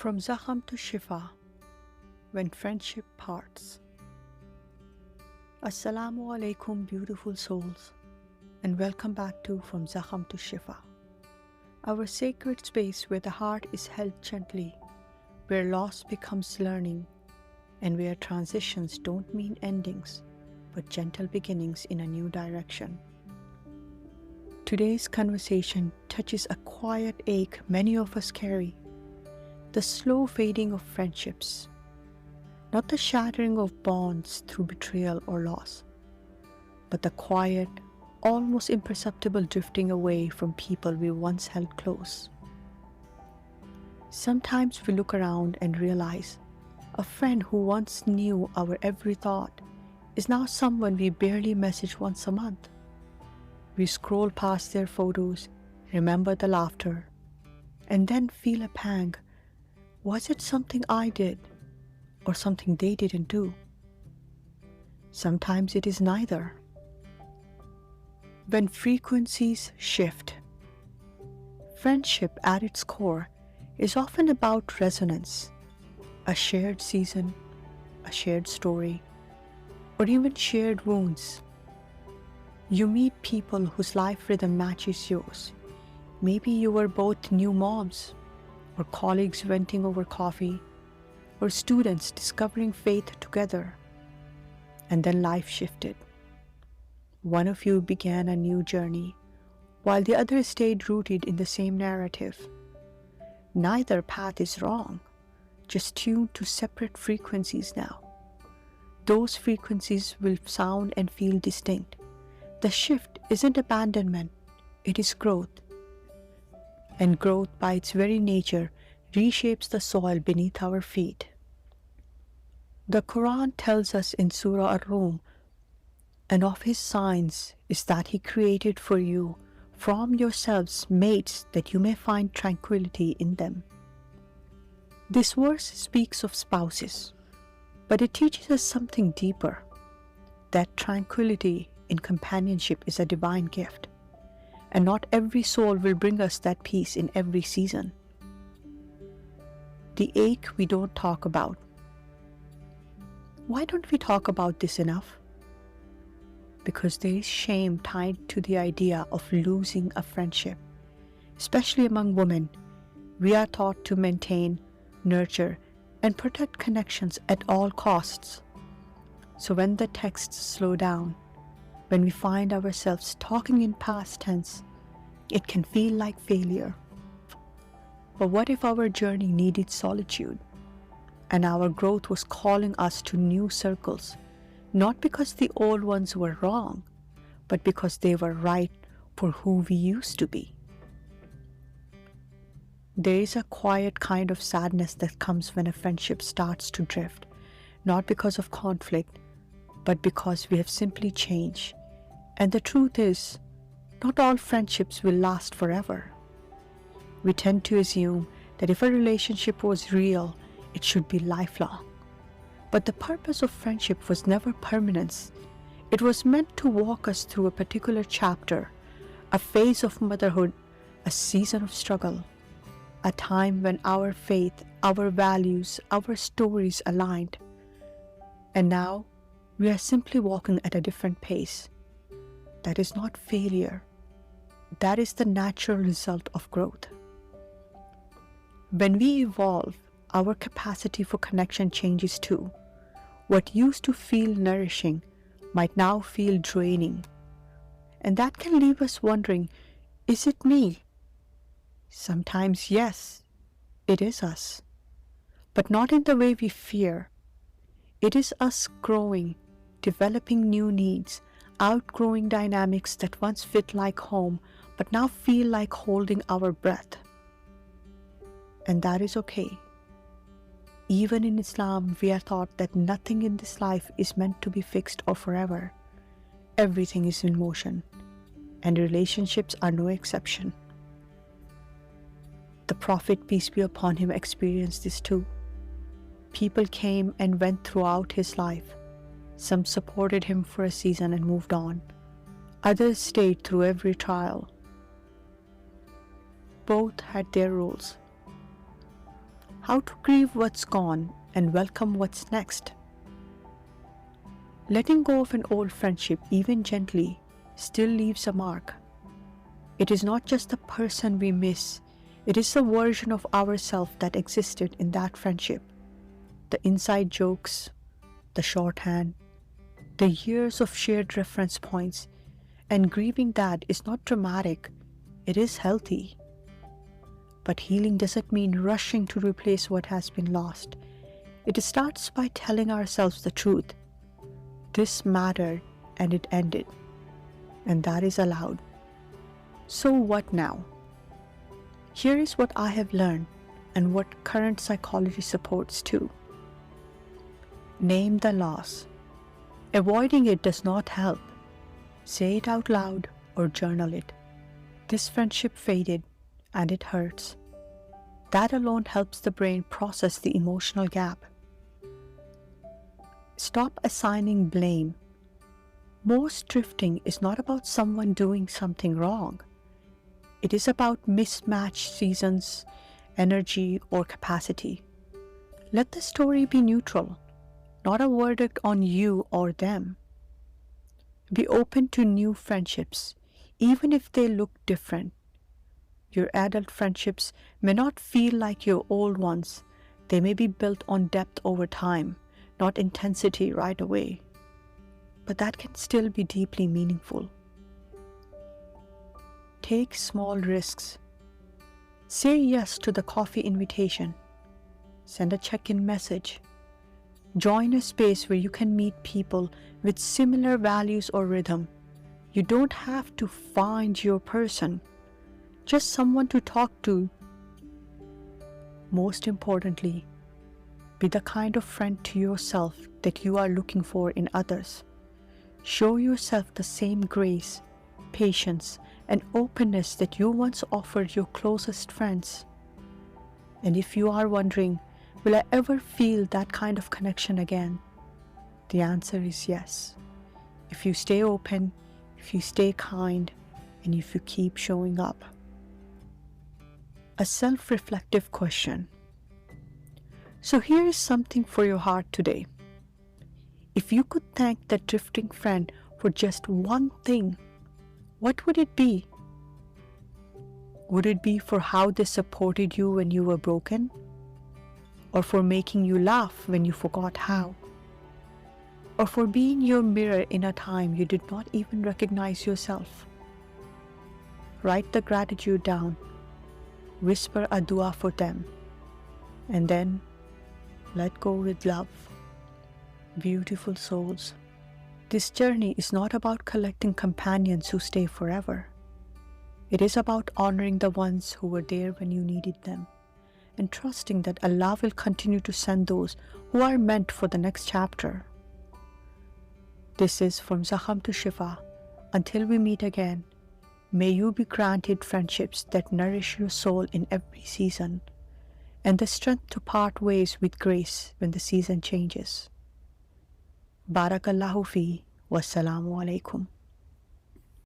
From Zakham to Shifa, when friendship parts. Assalamu alaikum, beautiful souls, and welcome back to From Zakham to Shifa, our sacred space where the heart is held gently, where loss becomes learning, and where transitions don't mean endings, but gentle beginnings in a new direction. Today's conversation touches a quiet ache many of us carry, the slow fading of friendships, not the shattering of bonds through betrayal or loss, but the quiet, almost imperceptible drifting away from people we once held close. Sometimes we look around and realize a friend who once knew our every thought is now someone we barely message once a month. We scroll past their photos, remember the laughter, and then feel a pang. Was it something I did or something they didn't do? Sometimes it is neither. When frequencies shift, friendship at its core is often about resonance, a shared season, a shared story, or even shared wounds. You meet people whose life rhythm matches yours. Maybe you were both new moms, or colleagues venting over coffee, or students discovering faith together. And then life shifted. One of you began a new journey, while the other stayed rooted in the same narrative. Neither path is wrong, just tuned to separate frequencies now. Those frequencies will sound and feel distinct. The shift isn't abandonment, it is growth. And growth, by its very nature, reshapes the soil beneath our feet. The Quran tells us in Surah Ar-Rum, and of His signs is that He created for you from yourselves mates that you may find tranquility in them. This verse speaks of spouses, but it teaches us something deeper, that tranquility in companionship is a divine gift. And not every soul will bring us that peace in every season. The ache we don't talk about. Why don't we talk about this enough? Because there is shame tied to the idea of losing a friendship. Especially among women, we are taught to maintain, nurture, and protect connections at all costs. So when the texts slow down, when we find ourselves talking in past tense, it can feel like failure. But what if our journey needed solitude, and our growth was calling us to new circles, not because the old ones were wrong, but because they were right for who we used to be? There is a quiet kind of sadness that comes when a friendship starts to drift, not because of conflict, but because we have simply changed. And the truth is, not all friendships will last forever. We tend to assume that if a relationship was real, it should be lifelong. But the purpose of friendship was never permanence. It was meant to walk us through a particular chapter, a phase of motherhood, a season of struggle, a time when our faith, our values, our stories aligned. And now, we are simply walking at a different pace. That is not failure. That is the natural result of growth. When we evolve, our capacity for connection changes too. What used to feel nourishing might now feel draining. And that can leave us wondering, is it me? Sometimes, yes, it is us. But not in the way we fear. It is us growing, developing new needs, outgrowing dynamics that once fit like home, but now feel like holding our breath. And that is okay. Even in Islam, we are taught that nothing in this life is meant to be fixed or forever. Everything is in motion, and relationships are no exception. The Prophet, peace be upon him, experienced this too. People came and went throughout his life. Some supported him for a season and moved on. Others stayed through every trial. Both had their roles. how to grieve what's gone and welcome what's next. Letting go of an old friendship, even gently, still leaves a mark. It is not just the person we miss, it is the version of ourselves that existed in that friendship. The inside jokes, the shorthand, the years of shared reference points, and grieving that is not dramatic, it is healthy. But healing doesn't mean rushing to replace what has been lost. It starts by telling ourselves the truth. This mattered and it ended, and that is allowed. So what now? Here is what I have learned and what current psychology supports too. Name the loss. Avoiding it does not help. Say it out loud or journal it. This friendship faded and it hurts. That alone helps the brain process the emotional gap. Stop assigning blame. Most drifting is not about someone doing something wrong. It is about mismatched seasons, energy, or capacity. Let the story be neutral, not a verdict on you or them. Be open to new friendships, even if they look different. Your adult friendships may not feel like your old ones. They may be built on depth over time, not intensity right away. But that can still be deeply meaningful. Take small risks. Say yes to the coffee invitation. Send a check-in message. Join a space where you can meet people with similar values or rhythm. You don't have to find your person, just someone to talk to. Most importantly, be the kind of friend to yourself that you are looking for in others. Show yourself the same grace, patience, and openness that you once offered your closest friends. And if you are wondering, will I ever feel that kind of connection again? The answer is yes. If you stay open, if you stay kind, and if you keep showing up. A self-reflective question. So here is something for your heart today. If you could thank that drifting friend for just one thing, what would it be? Would it be for how they supported you when you were broken? Or for making you laugh when you forgot how? Or for being your mirror in a time you did not even recognize yourself? Write the gratitude down. Whisper a dua for them. And then let go with love. Beautiful souls. This journey is not about collecting companions who stay forever. It is about honoring the ones who were there when you needed them, and trusting that Allah will continue to send those who are meant for the next chapter. This is From Zakham to Shifa. Until we meet again, may you be granted friendships that nourish your soul in every season, and the strength to part ways with grace when the season changes. Barakallahu fi. Wassalamu alaikum.